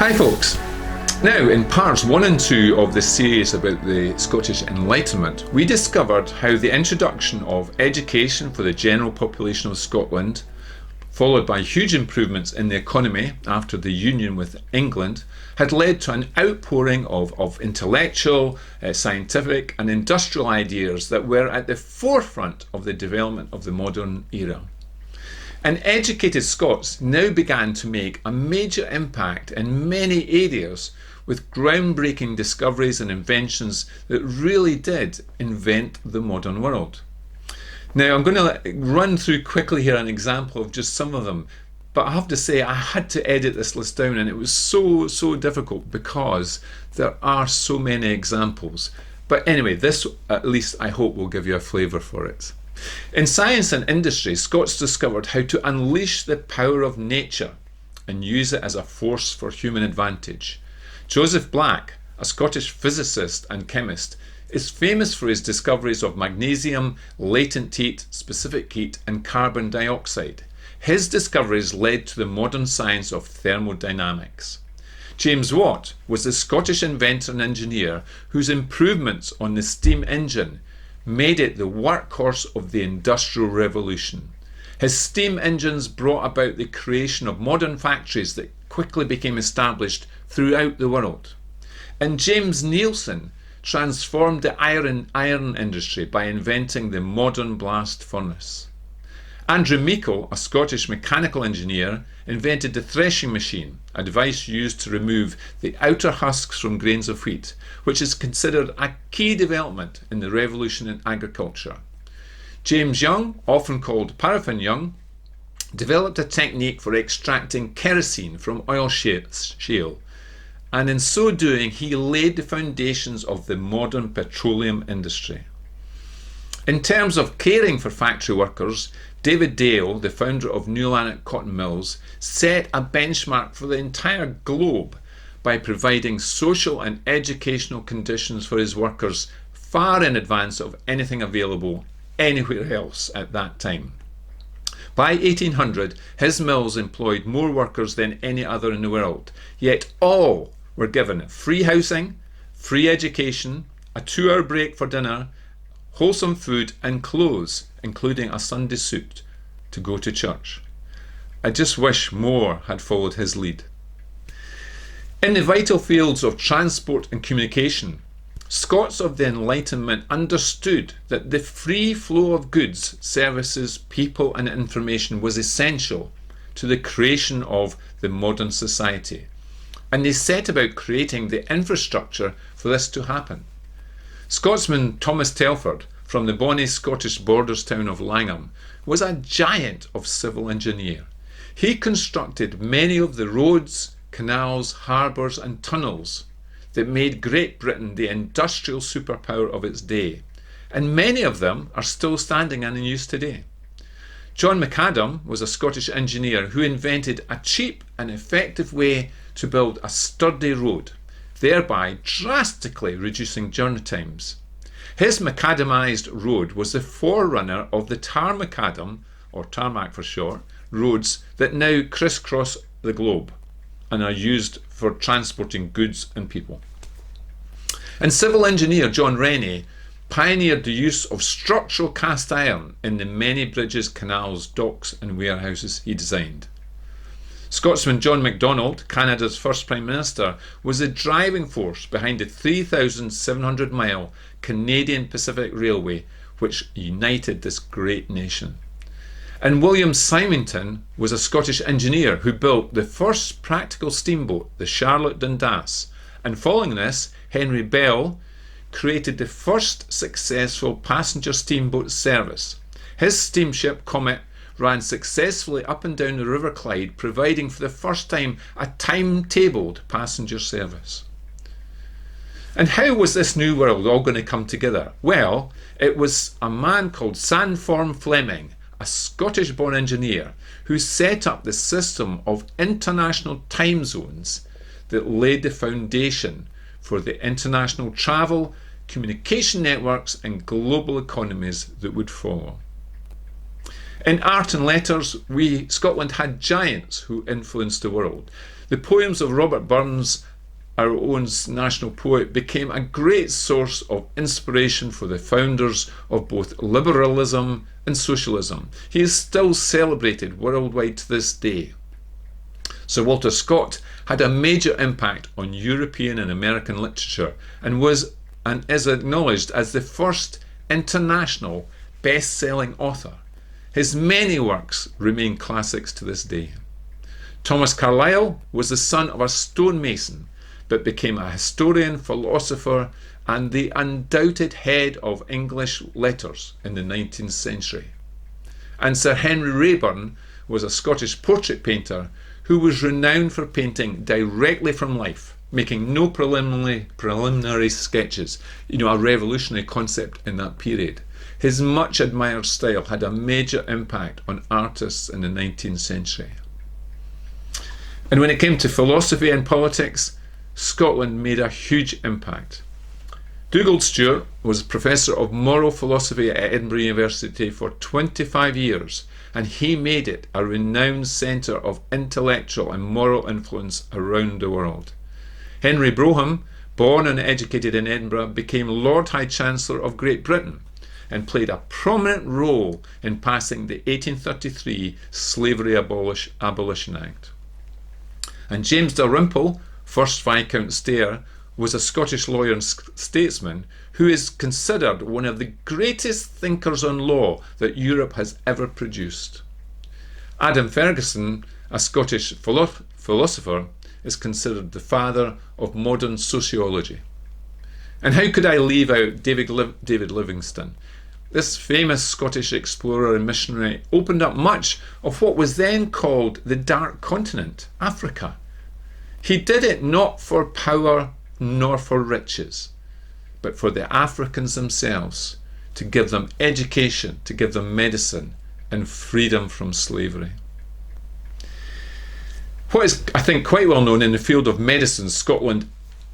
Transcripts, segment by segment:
Hi folks! Now, in parts 1 and 2 of this series about the Scottish Enlightenment, we discovered how the introduction of education for the general population of Scotland, followed by huge improvements in the economy after the union with England, had led to an outpouring of intellectual, scientific and industrial ideas that were at the forefront of the development of the modern era. And educated Scots now began to make a major impact in many areas with groundbreaking discoveries and inventions that really did invent the modern world. Now, I'm going to run through quickly here an example of just some of them, but I have to say I had to edit this list down, and it was so difficult because there are so many examples. But anyway, this at least I hope will give you a flavour for it. In science and industry, Scots discovered how to unleash the power of nature and use it as a force for human advantage. Joseph Black, a Scottish physicist and chemist, is famous for his discoveries of magnesium, latent heat, specific heat and carbon dioxide. His discoveries led to the modern science of thermodynamics. James Watt was a Scottish inventor and engineer whose improvements on the steam engine made it the workhorse of the Industrial Revolution. His steam engines brought about the creation of modern factories that quickly became established throughout the world. And James Neilson transformed the iron industry by inventing the modern blast furnace. Andrew Meikle, a Scottish mechanical engineer, invented the threshing machine, a device used to remove the outer husks from grains of wheat, which is considered a key development in the revolution in agriculture. James Young, often called Paraffin Young, developed a technique for extracting kerosene from oil shale, and in so doing he laid the foundations of the modern petroleum industry. In terms of caring for factory workers, David Dale, the founder of New Lanark Cotton Mills, set a benchmark for the entire globe by providing social and educational conditions for his workers far in advance of anything available anywhere else at that time. By 1800, his mills employed more workers than any other in the world, yet all were given free housing, free education, a 2-hour break for dinner, wholesome food and clothes, including a Sunday suit, to go to church. I just wish more had followed his lead. In the vital fields of transport and communication, Scots of the Enlightenment understood that the free flow of goods, services, people and information was essential to the creation of the modern society, and they set about creating the infrastructure for this to happen. Scotsman Thomas Telford, from the bonny Scottish borders town of Langham, was a giant of civil engineer. He constructed many of the roads, canals, harbours and tunnels that made Great Britain the industrial superpower of its day, and many of them are still standing and in use today. John Mcadam was a Scottish engineer who invented a cheap and effective way to build a sturdy road, thereby drastically reducing journey times. His macadamised road was the forerunner of the macadam, or tarmac for short, roads that now crisscross the globe and are used for transporting goods and people. And civil engineer John Rennie pioneered the use of structural cast iron in the many bridges, canals, docks and warehouses he designed. Scotsman John Macdonald, Canada's first Prime Minister, was the driving force behind the 3,700-mile Canadian Pacific Railway, which united this great nation. And William Symington was a Scottish engineer who built the first practical steamboat, the Charlotte Dundas, and following this, Henry Bell created the first successful passenger steamboat service. His steamship Comet ran successfully up and down the River Clyde, providing for the first time a timetabled passenger service. And how was this new world all going to come together? Well, it was a man called Sandform Fleming, a Scottish-born engineer, who set up the system of international time zones that laid the foundation for the international travel, communication networks and global economies that would follow. In art and letters, Scotland had giants who influenced the world. The poems of Robert Burns, our own national poet, became a great source of inspiration for the founders of both liberalism and socialism. He is still celebrated worldwide to this day. Sir Walter Scott had a major impact on European and American literature and is acknowledged as the first international best-selling author. His many works remain classics to this day. Thomas Carlyle was the son of a stonemason, but became a historian, philosopher, and the undoubted head of English letters in the 19th century. And Sir Henry Raeburn was a Scottish portrait painter who was renowned for painting directly from life, making no preliminary sketches, a revolutionary concept in that period. His much admired style had a major impact on artists in the 19th century. And when it came to philosophy and politics, Scotland made a huge impact. Dougald Stewart was Professor of Moral Philosophy at Edinburgh University for 25 years, and he made it a renowned centre of intellectual and moral influence around the world. Henry Broham, born and educated in Edinburgh, became Lord High Chancellor of Great Britain and played a prominent role in passing the 1833 Slavery Abolition Act. And James Dalrymple, 1st Viscount Stair, was a Scottish lawyer and statesman who is considered one of the greatest thinkers on law that Europe has ever produced. Adam Ferguson, a Scottish philosopher, is considered the father of modern sociology. And how could I leave out David Livingstone? This famous Scottish explorer and missionary opened up much of what was then called the Dark Continent, Africa. He did it not for power nor for riches, but for the Africans themselves, to give them education, to give them medicine and freedom from slavery. What is, I think, quite well known in the field of medicine, Scotland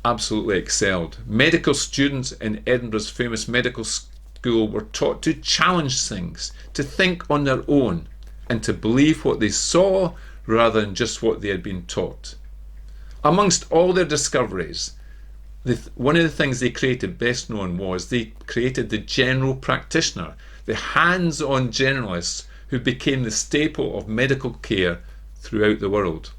absolutely excelled. Medical students in Edinburgh's famous medical school were taught to challenge things, to think on their own, and to believe what they saw rather than just what they had been taught. Amongst all their discoveries, one of the things they created, best known, was they created the general practitioner, the hands-on generalists who became the staple of medical care throughout the world.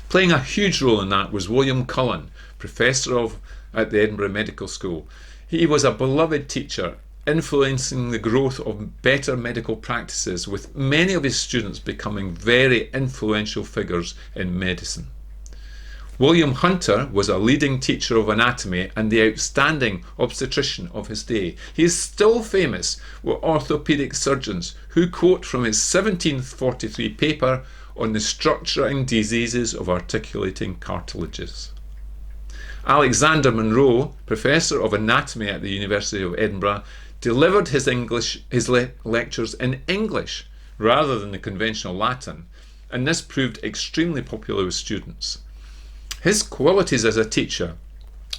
Playing a huge role in that was William Cullen, professor at the Edinburgh Medical School. He was a beloved teacher, influencing the growth of better medical practices, with many of his students becoming very influential figures in medicine. William Hunter was a leading teacher of anatomy and the outstanding obstetrician of his day. He is still famous with orthopaedic surgeons who quote from his 1743 paper on the structure and diseases of articulating cartilages. Alexander Monroe, Professor of Anatomy at the University of Edinburgh, delivered his lectures in English rather than the conventional Latin, and this proved extremely popular with students. His qualities as a teacher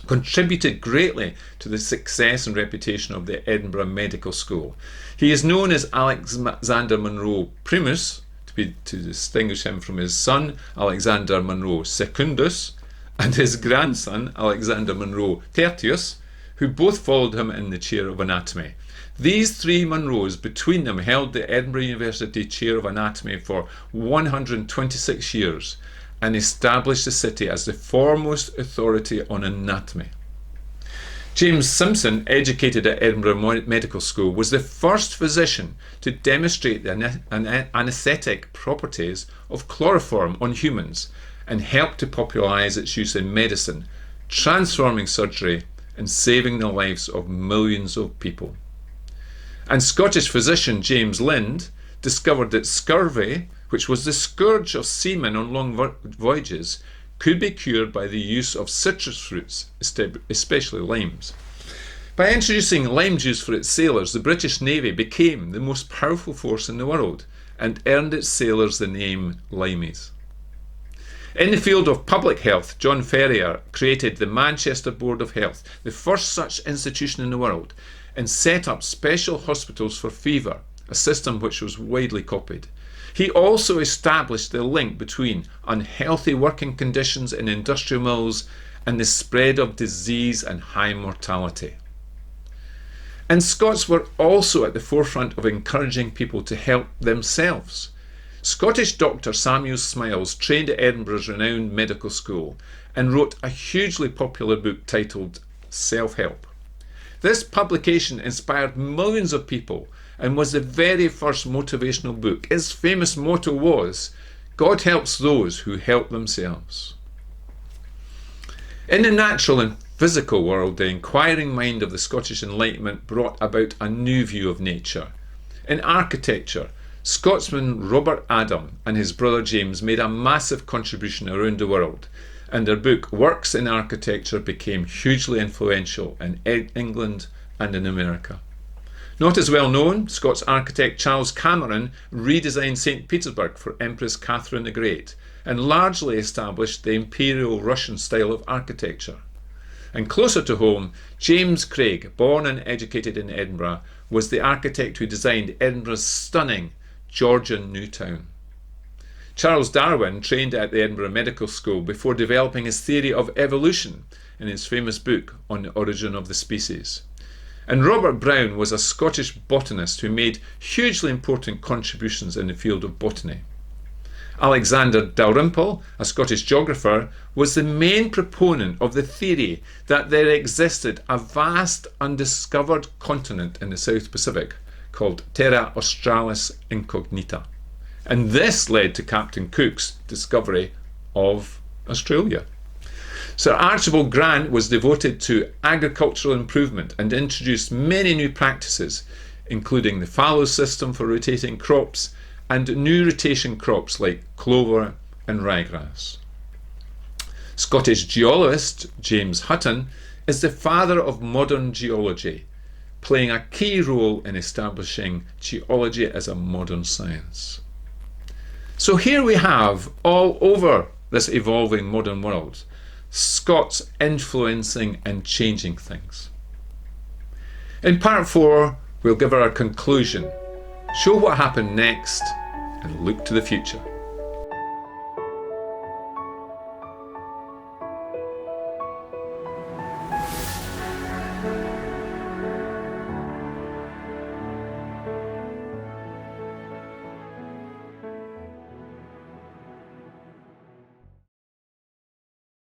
contributed greatly to the success and reputation of the Edinburgh Medical School. He is known as Alexander Monroe Primus, to distinguish him from his son Alexander Monroe Secundus and his grandson Alexander Monroe Tertius, who both followed him in the chair of anatomy. These three Monroes between them held the Edinburgh University chair of anatomy for 126 years and established the city as the foremost authority on anatomy. James Simpson, educated at Edinburgh Medical School, was the first physician to demonstrate the anaesthetic properties of chloroform on humans and helped to popularise its use in medicine, transforming surgery and saving the lives of millions of people. And Scottish physician James Lind discovered that scurvy, which was the scourge of seamen on long voyages, could be cured by the use of citrus fruits, especially limes. By introducing lime juice for its sailors, the British Navy became the most powerful force in the world and earned its sailors the name limeys. In the field of public health, John Ferrier created the Manchester Board of Health, the first such institution in the world, and set up special hospitals for fever, a system which was widely copied. He also established the link between unhealthy working conditions in industrial mills and the spread of disease and high mortality. And Scots were also at the forefront of encouraging people to help themselves. Scottish doctor Samuel Smiles trained at Edinburgh's renowned medical school and wrote a hugely popular book titled Self-Help. This publication inspired millions of people and was the very first motivational book. Its famous motto was, "God helps those who help themselves." In the natural and physical world, the inquiring mind of the Scottish Enlightenment brought about a new view of nature. In architecture, Scotsman Robert Adam and his brother James made a massive contribution around the world, and their book Works in Architecture became hugely influential in England and in America. Not as well known, Scots architect Charles Cameron redesigned St. Petersburg for Empress Catherine the Great and largely established the Imperial Russian style of architecture. And closer to home, James Craig, born and educated in Edinburgh, was the architect who designed Edinburgh's stunning Georgian New Town. Charles Darwin trained at the Edinburgh Medical School before developing his theory of evolution in his famous book On the Origin of the Species. And Robert Brown was a Scottish botanist who made hugely important contributions in the field of botany. Alexander Dalrymple, a Scottish geographer, was the main proponent of the theory that there existed a vast undiscovered continent in the South Pacific called Terra Australis Incognita. And this led to Captain Cook's discovery of Australia. Sir Archibald Grant was devoted to agricultural improvement and introduced many new practices, including the fallow system for rotating crops and new rotation crops like clover and ryegrass. Scottish geologist James Hutton is the father of modern geology, playing a key role in establishing geology as a modern science. So here we have, all over this evolving modern world, Scots influencing and changing things. In part 4, we'll give our conclusion, show what happened next, and look to the future.